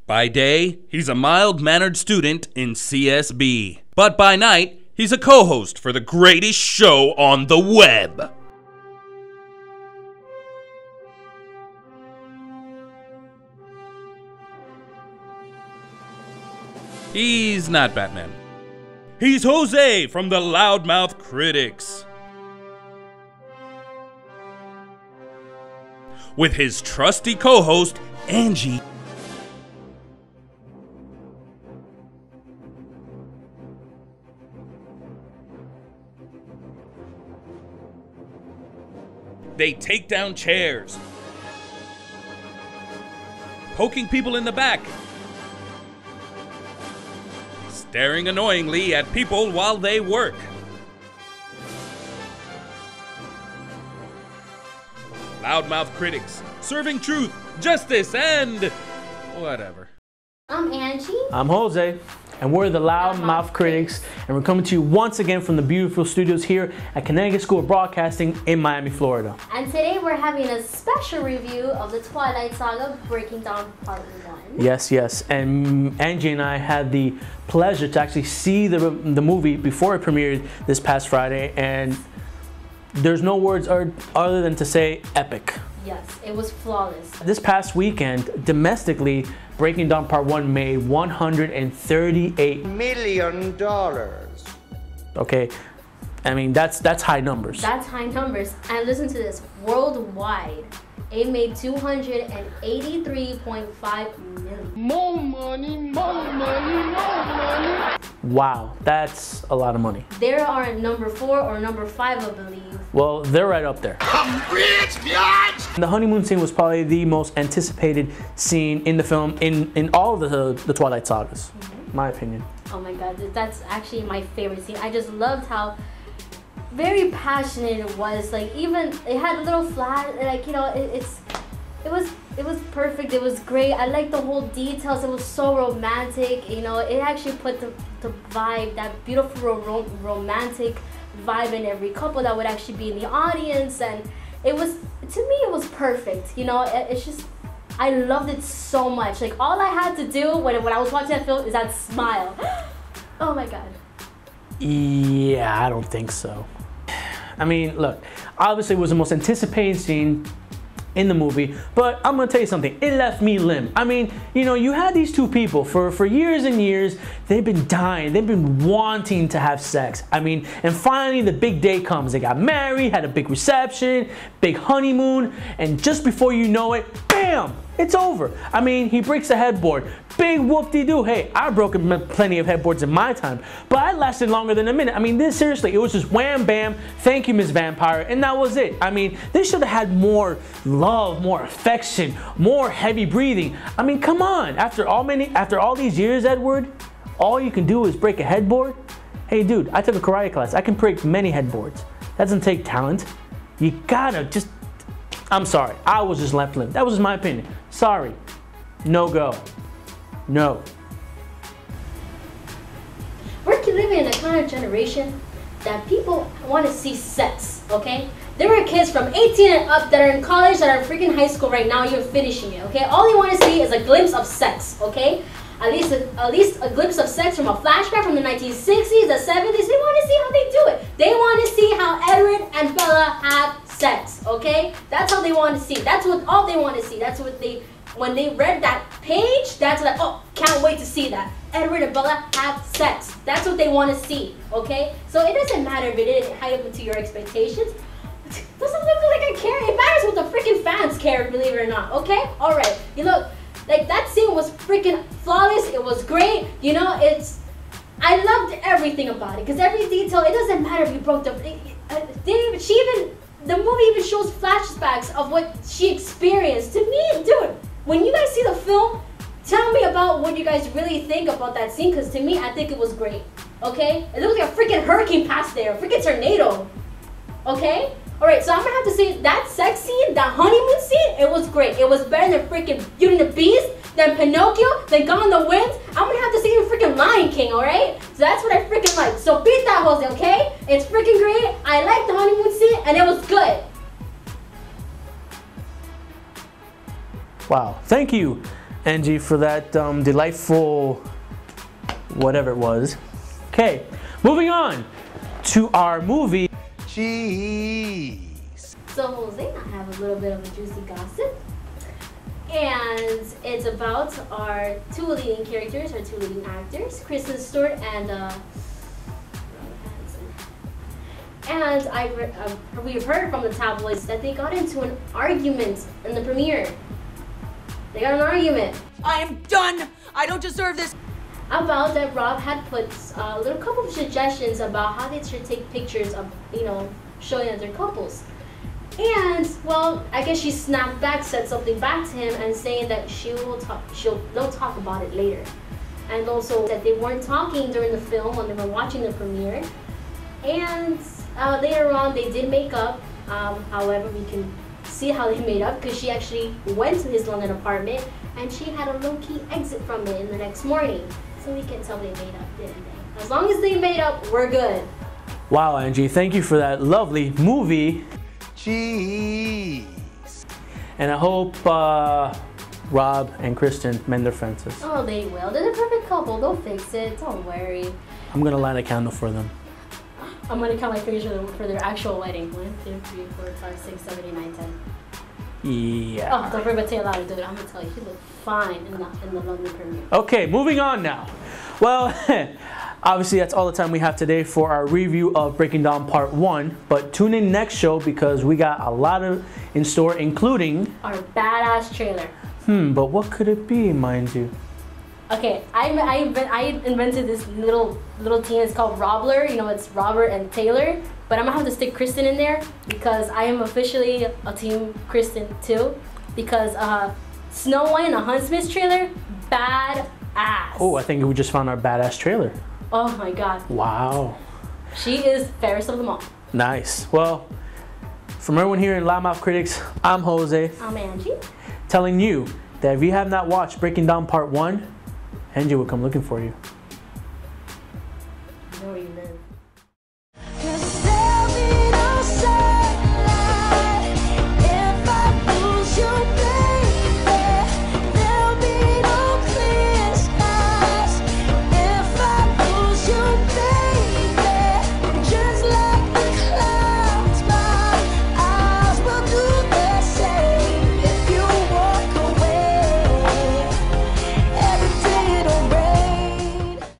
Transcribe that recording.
By day, he's a mild-mannered student in CSB. But by night, he's a co-host for the greatest show on the web. He's not Batman. He's Jose from the Loudmouth Critics. With his trusty co-host, Angie. They take down chairs, poking people in the back, staring annoyingly at people while they work. Loudmouth Critics, serving truth, justice, and whatever. I'm Angie. I'm Jose, and we're the Loudmouth Critics, and we're coming to you once again from the beautiful studios here at Connecticut School of Broadcasting in Miami, Florida. And today we're having a special review of the Twilight Saga, breaking down part 1. Yes, and Angie and I had the pleasure to actually see the movie before it premiered this past Friday, and there's no words other than to say epic. Yes, it was flawless. This past weekend, domestically, Breaking Dawn Part 1 made $138 million. Okay, I mean, that's high numbers. That's high numbers. And listen to this, worldwide, it made $283.5 million. More money, more money, more money. Wow, that's a lot of money. They are at number 4 or number 5, I believe. Well, they're right up there. I'm rich, bitch! The honeymoon scene was probably the most anticipated scene in the film in all of the Twilight sagas, my opinion. Oh my god, that's actually my favorite scene. I just loved how very passionate it was. Like, even it had a little flash, like, you know, it was perfect. It was great. I liked the whole details. It was so romantic. You know, it actually put the vibe, that beautiful romantic vibe in every couple that would actually be in the audience, and it was, to me, it was perfect. You know, it's just, I loved it so much. Like, all I had to do when I was watching that film is that smile. Oh my god. Yeah, I don't think so. I mean, look, obviously it was the most anticipated scene in the movie, but I'm gonna tell you something, it left me limp. I mean, you know, you had these two people for years and years, they've been dying, they've been wanting to have sex. I mean, and finally the big day comes. They got married, had a big reception, big honeymoon, and just before you know it, bam, it's over. I mean, he breaks a headboard. Big whoop-de-doo. Hey, I've broken plenty of headboards in my time, but I lasted longer than a minute. I mean, this, seriously, it was just wham, bam, thank you, Miss Vampire, and that was it. I mean, they should have had more love, more affection, more heavy breathing. I mean, come on. After all these years, Edward, all you can do is break a headboard? Hey, dude, I took a karate class. I can break many headboards. That doesn't take talent. You gotta just... I'm sorry. I was just left limp. That was just my opinion. Sorry. No go. No. We're living in a kind of generation that people want to see sex, okay? There are kids from 18 and up that are in college, that are freaking high school right now, you're finishing it, okay? All they want to see is a glimpse of sex, okay? At least a glimpse of sex from a flashback from the 1960s, the 70s. They want to see how they do it. They want to see how Edward and Bella have sex, okay? That's how they want to see. That's what all they want to see. That's what they... When they read that page, that's like, oh, can't wait to see that. Edward and Bella have sex. That's what they want to see, okay? So it doesn't matter if it didn't high up into your expectations. It doesn't look like I care. It matters what the freaking fans care, believe it or not, okay? All right, you look, like that scene was freaking flawless. It was great. You know, I loved everything about it, because every detail, it doesn't matter if you broke the, the movie even shows flashbacks of what she experienced. To me, dude, when you guys see the film, tell me about what you guys really think about that scene, because to me, I think it was great, okay? It looked like a freaking hurricane passed there, a freaking tornado, okay? All right, so I'm gonna have to say that sex scene, that honeymoon scene, it was great. It was better than freaking Beauty and the Beast, than Pinocchio, than Gone in the Wind. I'm gonna have to say even freaking Lion King, all right? So that's what I freaking like. So beat that, Jose, okay? It's freaking great. I liked the honeymoon scene, and it was good. Wow, thank you, Angie, for that delightful whatever it was. Okay, moving on to our movie. Jeez. So Jose and I have a little bit of a juicy gossip. And it's about our two leading characters, our two leading actors, Kristen Stewart and we've heard from the tabloids that they got into an argument in the premiere. They got an argument. I am done. I don't deserve this. About that Rob had put a little couple of suggestions about how they should take pictures of, showing that they're couples. And, well, I guess she snapped back, said something back to him and saying that they'll talk about it later. And also that they weren't talking during the film when they were watching the premiere. And later on they did make up. However, we can see how they made up because she actually went to his London apartment and she had a low-key exit from it in the next morning. So we can tell they made up, didn't they? As long as they made up, we're good. Wow, Angie, thank you for that lovely movie. Jeez. And I hope Rob and Kristen mend their fences. Oh, they will. They're the perfect couple. They'll fix it. Don't worry. I'm gonna light a candle for them. I'm gonna count my fingers for their actual wedding. 1, 2, 3, 4, 5, 6, 7, 8, 9, 10. Yeah. Oh, don't forget to say it louder, dude. I'm gonna tell you, he looked fine in the London premiere. Okay, moving on now. Well, obviously that's all the time we have today for our review of Breaking Dawn Part 1. But tune in next show because we got a lot in store, including our badass trailer. But what could it be, mind you? Okay, I invented this little team. It's called Robler. It's Robert and Taylor. But I'm gonna have to stick Kristen in there because I am officially a team Kristen too. Because Snow White and the Huntsman's trailer, badass. Oh, I think we just found our badass trailer. Oh my God. Wow. She is fairest of them all. Nice. Well, from everyone here in Loudmouth Critics, I'm Jose. I'm Angie. Telling you that if you have not watched Breaking Dawn Part 1, Angie will come looking for you.